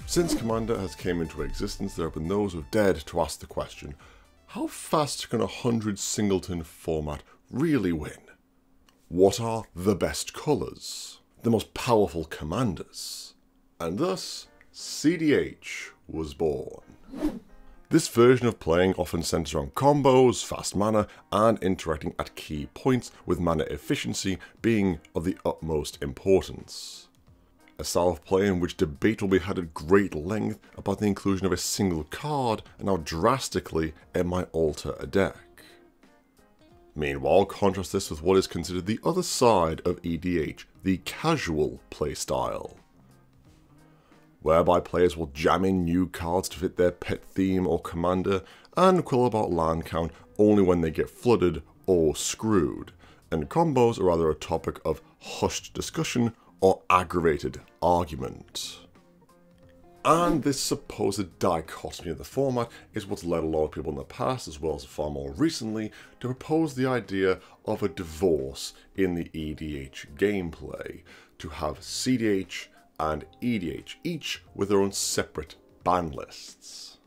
Since Commander has came into existence, there have been those who have dared to ask the question, how fast can a 100 singleton format really win? What are the best colours? The most powerful commanders? And thus, cEDH was born. This version of playing often centres around combos, fast mana, and interacting at key points, with mana efficiency being of the utmost importance. A style of play in which debate will be had at great length about the inclusion of a single card and how drastically it might alter a deck. Meanwhile, contrast this with what is considered the other side of EDH, the casual playstyle, whereby players will jam in new cards to fit their pet theme or commander and quibble about land count only when they get flooded or screwed, and combos are either a topic of hushed discussion or aggravated argument. And this supposed dichotomy of the format is what's led a lot of people in the past, as well as far more recently, to propose the idea of a divorce in the EDH gameplay, to have cEDH and EDH, each with their own separate ban lists.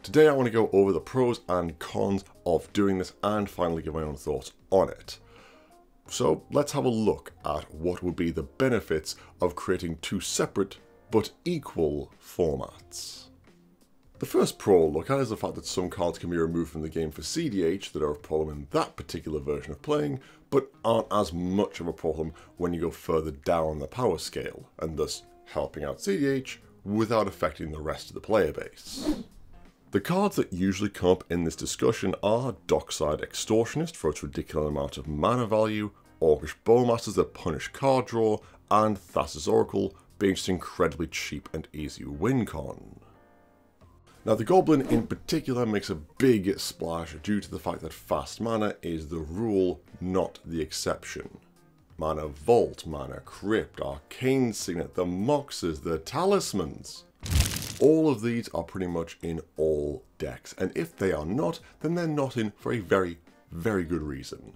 Today I want to go over the pros and cons of doing this and finally give my own thoughts on it. So let's have a look at what would be the benefits of creating two separate but equal formats. The first pro I'll look at is the fact that some cards can be removed from the game for cEDH that are a problem in that particular version of playing, but aren't as much of a problem when you go further down the power scale, and thus helping out cEDH without affecting the rest of the player base. The cards that usually come up in this discussion are Dockside Extortionist for its ridiculous amount of mana value, Orcish Bowmasters that punish card draw, and Thassa's Oracle being just incredibly cheap and easy win con. Now the Goblin in particular makes a big splash due to the fact that fast mana is the rule, not the exception. Mana Vault, Mana Crypt, Arcane Signet, the Moxes, the Talismans. All of these are pretty much in all decks, and if they are not, then they're not in for a very, very good reason.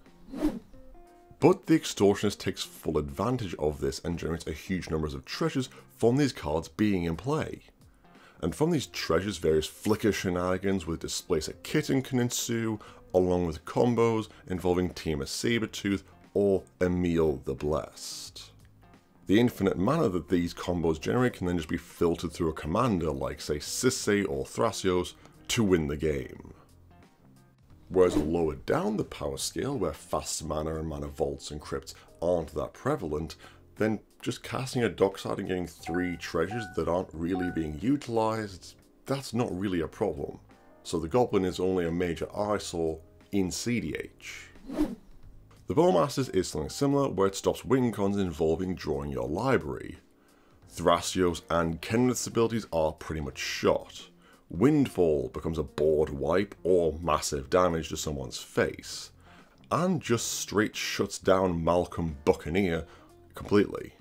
But the Extortionist takes full advantage of this and generates a huge number of treasures from these cards being in play. And from these treasures, various flicker shenanigans with Displace a Kitten can ensue, along with combos involving Team a Sabertooth or Emil the Blessed. The infinite mana that these combos generate can then just be filtered through a commander like, say, Sisay or Thrasios to win the game. Whereas lower down the power scale, where fast mana and mana vaults and crypts aren't that prevalent, then just casting a Dockside and getting 3 treasures that aren't really being utilised, that's not really a problem. So the Goblin is only a major eyesore in cEDH. The Bowmasters is something similar, where it stops win cons involving drawing your library. Thrasios and Kenneth's abilities are pretty much shot. Windfall becomes a board wipe or massive damage to someone's face, and just straight shuts down Malcolm Buccaneer completely.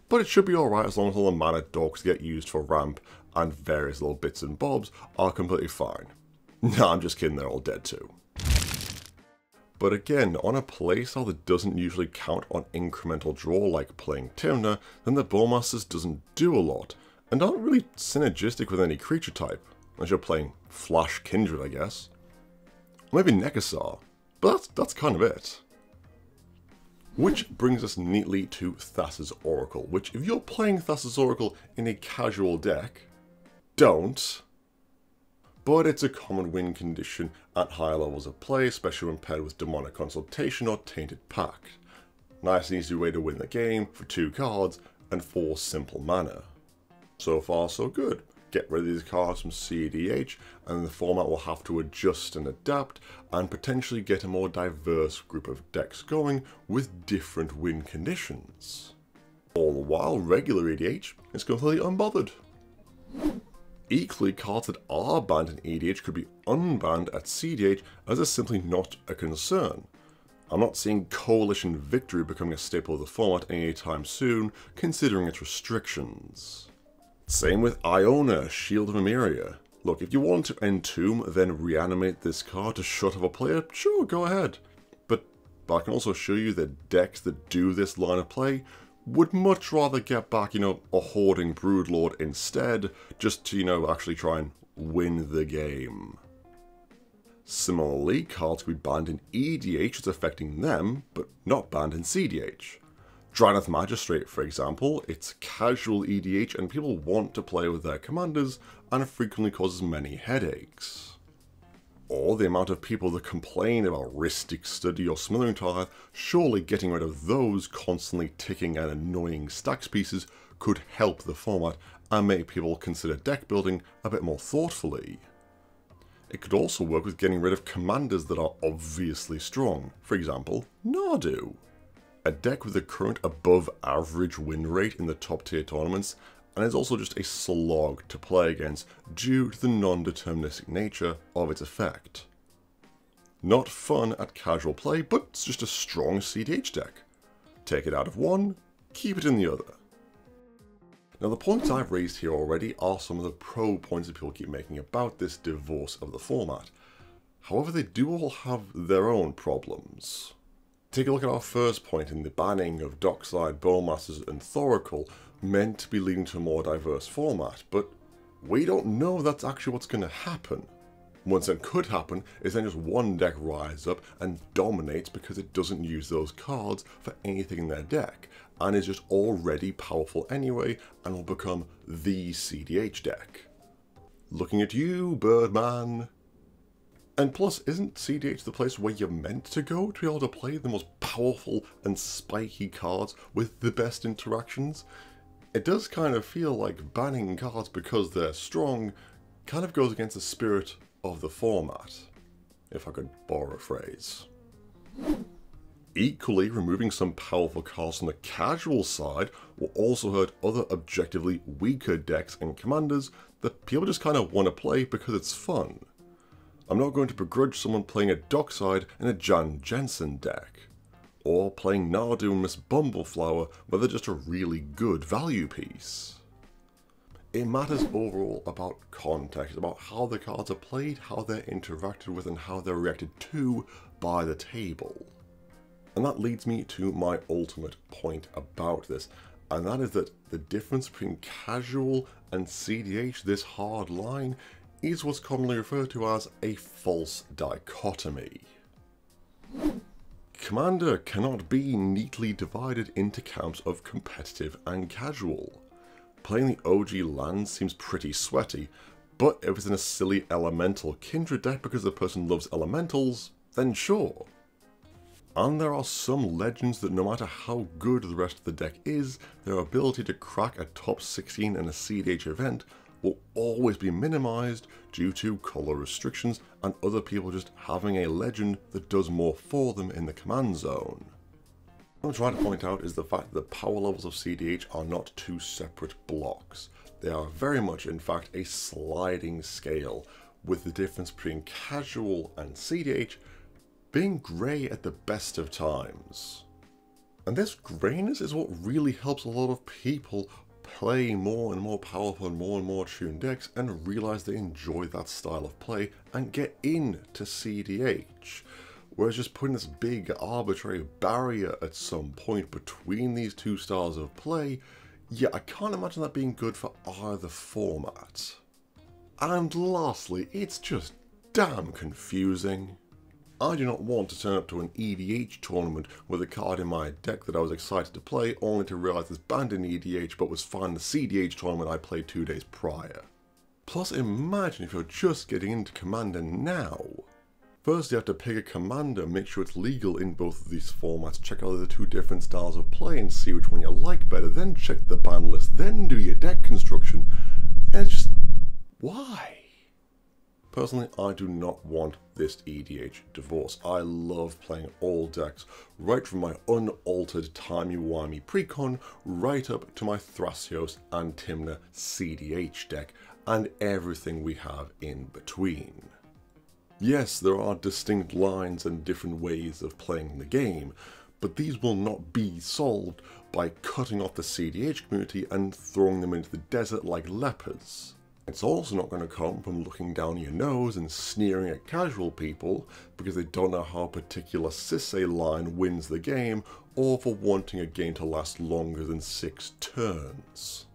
But it should be alright as long as all the mana dogs get used for ramp and various little bits and bobs are completely fine. Nah, I'm just kidding, they're all dead too. But again, on a playstyle that doesn't usually count on incremental draw like playing Tymna, then the Bowmasters doesn't do a lot, and aren't really synergistic with any creature type, unless you're playing Flash Kindred, I guess. Or maybe Nekasar, but that's kind of it. Which brings us neatly to Thassa's Oracle, which if you're playing Thassa's Oracle in a casual deck, don't. But it's a common win condition at higher levels of play, especially when paired with Demonic Consultation or Tainted Pact. Nice and easy way to win the game for 2 cards and 4 simple mana. So far so good. Get rid of these cards from cEDH and the format will have to adjust and adapt and potentially get a more diverse group of decks going with different win conditions. All the while regular EDH is completely unbothered. Equally, cards that are banned in EDH could be unbanned at cEDH as it's simply not a concern. I'm not seeing Coalition Victory becoming a staple of the format anytime soon, considering its restrictions. Same with Iona, Shield of Emeria. Look, if you want to entomb, then reanimate this card to shut off a player, sure, go ahead. But I can also show you that decks that do this line of play would much rather get back, a hoarding Broodlord instead, just to, actually try and win the game. Similarly, cards could be banned in EDH as affecting them, but not banned in cEDH. Drannith Magistrate, for example, it's casual EDH and people want to play with their commanders, and it frequently causes many headaches. Or the amount of people that complain about Rhystic Study or Smothering Tithe, surely getting rid of those constantly ticking and annoying stacks pieces could help the format and make people consider deck building a bit more thoughtfully. It could also work with getting rid of commanders that are obviously strong, for example, Nardu. A deck with a current above average win rate in the top tier tournaments, and is also just a slog to play against due to the non-deterministic nature of its effect. Not fun at casual play, but it's just a strong cEDH deck. Take it out of one, keep it in the other. Now the points I've raised here already are some of the pro points that people keep making about this divorce of the format. However, they do all have their own problems. Take a look at our first point in the banning of Dockside, Bowmasters and Thoracle, meant to be leading to a more diverse format, but we don't know that's actually what's going to happen. Once that could happen is then just one deck rises up and dominates because it doesn't use those cards for anything in their deck, and is just already powerful anyway and will become the cEDH deck. Looking at you, Birdman. And plus, isn't cEDH the place where you're meant to go to be able to play the most powerful and spiky cards with the best interactions? It does kind of feel like banning cards because they're strong kind of goes against the spirit of the format, if I could borrow a phrase. Equally, removing some powerful cards from the casual side will also hurt other objectively weaker decks and commanders that people just kind of want to play because it's fun. I'm not going to begrudge someone playing a Dockside in a Jan Jensen deck, or playing Nardu and Miss Bumbleflower where they're just a really good value piece. It matters overall about context, about how the cards are played, how they're interacted with, and how they're reacted to by the table. And that leads me to my ultimate point about this, and that is that the difference between casual and cEDH, this hard line, is what's commonly referred to as a false dichotomy. Commander cannot be neatly divided into camps of competitive and casual. Playing the OG land seems pretty sweaty, but if it's in a silly elemental kindred deck because the person loves elementals, then sure. And there are some legends that no matter how good the rest of the deck is, their ability to crack a top 16 in a cEDH event will always be minimized due to color restrictions and other people just having a legend that does more for them in the command zone. What I'm trying to point out is the fact that the power levels of cEDH are not two separate blocks. They are very much, in fact, a sliding scale, with the difference between casual and cEDH being grey at the best of times. And this greyness is what really helps a lot of people play more and more powerful and more tuned decks and realize they enjoy that style of play and get into cEDH. Whereas just putting this big arbitrary barrier at some point between these two styles of play, yeah, I can't imagine that being good for either format. And lastly, it's just damn confusing. I do not want to turn up to an EDH tournament with a card in my deck that I was excited to play, only to realise it's banned in EDH but was fine in the cEDH tournament I played 2 days prior. Plus, imagine if you're just getting into Commander now. First you have to pick a commander, make sure it's legal in both of these formats, check out the two different styles of play and see which one you like better, then check the ban list, then do your deck construction, and it's just... why? Personally, I do not want this EDH divorce. I love playing all decks, right from my unaltered timey-wimey precon, right up to my Thrasios and Tymna cEDH deck, and everything we have in between. Yes, there are distinct lines and different ways of playing the game, but these will not be solved by cutting off the cEDH community and throwing them into the desert like lepers. It's also not going to come from looking down your nose and sneering at casual people because they don't know how a particular Sisse line wins the game, or for wanting a game to last longer than 6 turns.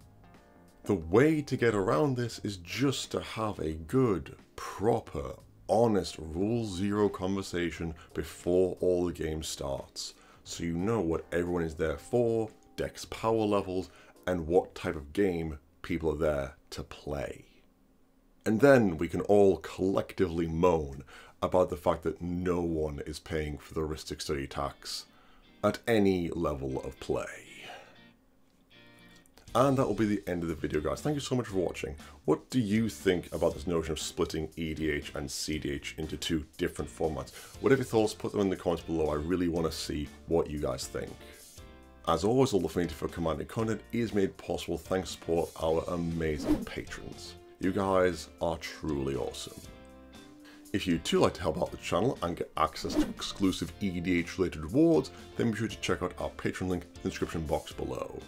The way to get around this is just to have a good, proper, honest Rule Zero conversation before all the game starts, so you know what everyone is there for, deck's power levels, and what type of game people are there to play. And then we can all collectively moan about the fact that no one is paying for the heuristic study tax at any level of play. And that will be the end of the video, guys. Thank you so much for watching. What do you think about this notion of splitting EDH and cEDH into 2 different formats? Whatever your thoughts, put them in the comments below. I really want to see what you guys think. As always, all the Affinity for Commander content is made possible thanks to support our amazing patrons. You guys are truly awesome. If you too like to help out the channel and get access to exclusive EDH related rewards, then be sure to check out our Patreon link in the description box below.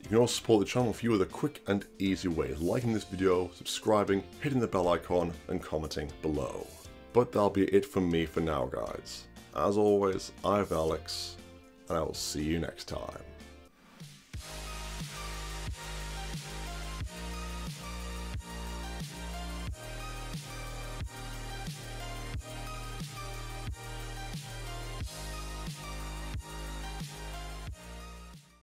You can also support the channel in a few other quick and easy ways, liking this video, subscribing, hitting the bell icon, and commenting below. But that'll be it from me for now, guys. As always, I've Alex, and I will see you next time.